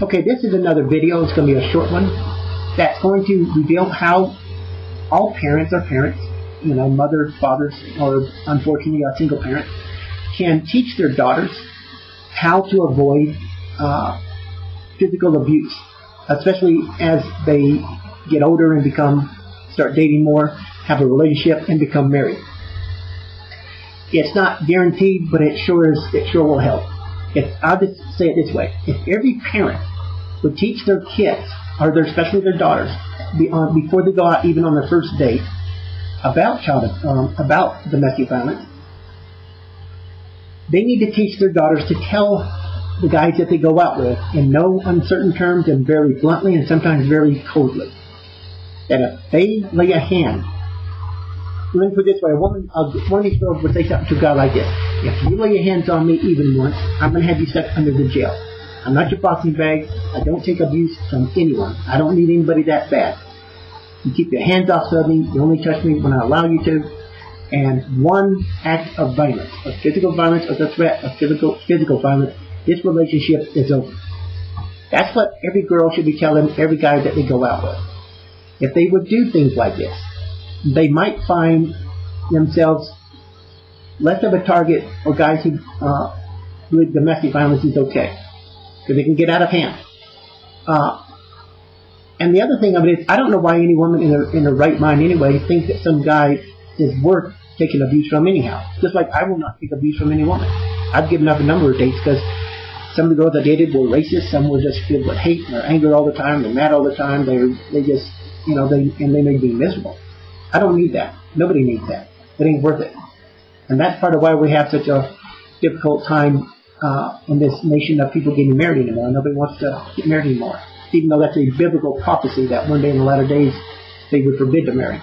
Okay, this is another video. It's going to be a short one that's going to reveal how all parents are parents, mothers, fathers, or unfortunately a single parent, can teach their daughters how to avoid physical abuse, especially as they get older and start dating more, have a relationship, and become married. It's not guaranteed, but it sure will help. I'll just say it this way: if every parent would teach their kids, or especially their daughters, before they go out, even on their first date, about domestic violence, they need to teach their daughters to tell the guys that they go out with in no uncertain terms and very bluntly and sometimes very coldly, that if they lay a hand, let me put it this way: one of these girls would say something to a guy like this: if you lay your hands on me even once, I'm going to have you set under the jail. I'm not your boxing bag. I don't take abuse from anyone. I don't need anybody that bad. You keep your hands off of me. You only touch me when I allow you to. And one act of violence, of physical violence, or the threat of physical violence, this relationship is over. That's what every girl should be telling every guy that they go out with. If they would do things like this, they might find themselves less of a target for guys who domestic violence is okay, because they can get out of hand. And the other thing of it is, I don't know why any woman in her right mind anyway thinks that some guy is worth taking abuse from anyhow. Just like I will not take abuse from any woman. I've given up a number of dates because some of the girls I dated were racist. Some were just filled with hate and anger all the time. They're mad all the time. They just, they made me miserable. I don't need that. Nobody needs that. It ain't worth it. And that's part of why we have such a difficult time in this nation of people getting married anymore. Nobody wants to get married anymore, even though that's a biblical prophecy that one day in the latter days they would forbid to marry.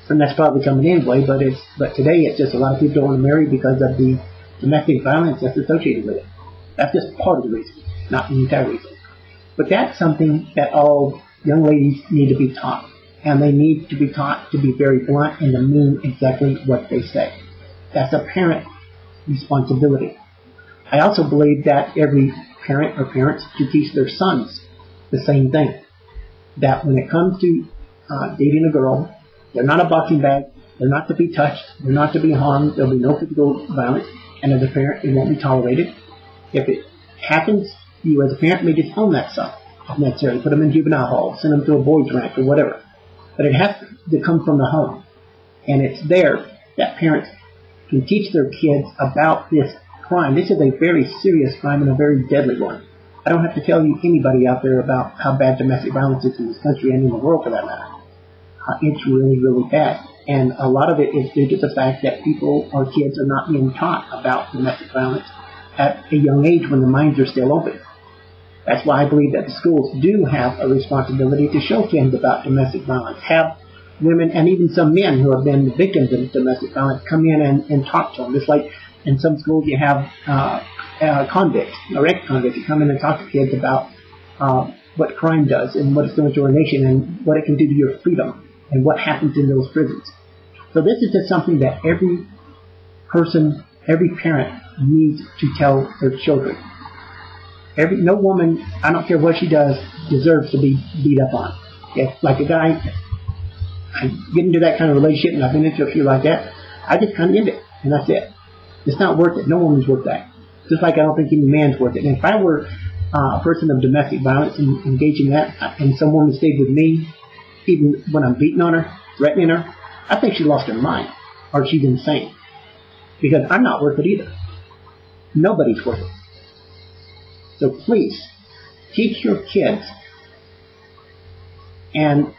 And that's probably coming anyway, but today it's just a lot of people don't want to marry because of the domestic violence that's associated with it. That's just part of the reason, not the entire reason. But that's something that all young ladies need to be taught. And they need to be taught to be very blunt and to mean exactly what they say. That's a parent responsibility. I also believe that every parent or parents should teach their sons the same thing. That when it comes to dating a girl, they're not a boxing bag. They're not to be touched. They're not to be harmed. There'll be no physical violence. And as a parent, it won't be tolerated. If it happens, you as a parent may just own that son, if necessary. Put them in juvenile hall, send them to a boys' ranch or whatever. But it has to come from the home. And it's there that parents can teach their kids about this crime. This is a very serious crime and a very deadly one. I don't have to tell you anybody out there about how bad domestic violence is in this country and in the world for that matter. It's really, really bad. And a lot of it is due to the fact that people or kids are not being taught about domestic violence at a young age when the minds are still open. That's why I believe that the schools do have a responsibility to show kids about domestic violence. Have women and even some men who have been victims of domestic violence come in and talk to them. Just like in some schools you have convicts or ex-convicts who come in and talk to kids about what crime does and what it's doing to our nation and what it can do to your freedom and what happens in those prisons. So this is just something that every person, every parent needs to tell their children. No woman, I don't care what she does, deserves to be beat up on. If, like a guy, I get into that kind of relationship, and I've been into a few like that, I just kind of end it, and that's it. It's not worth it. No woman's worth that. Just like I don't think any man's worth it. And if I were a person of domestic violence and engaging that, and some woman stayed with me, even when I'm beating on her, threatening her, I think she lost her mind, or she's insane. Because I'm not worth it either. Nobody's worth it. So please, teach your kids and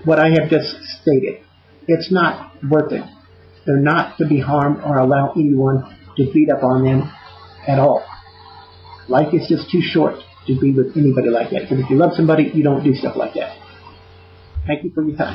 what I have just stated. It's not worth it. They're not to be harmed or allow anyone to beat up on them at all. Life is just too short to be with anybody like that. Because if you love somebody, you don't do stuff like that. Thank you for your time.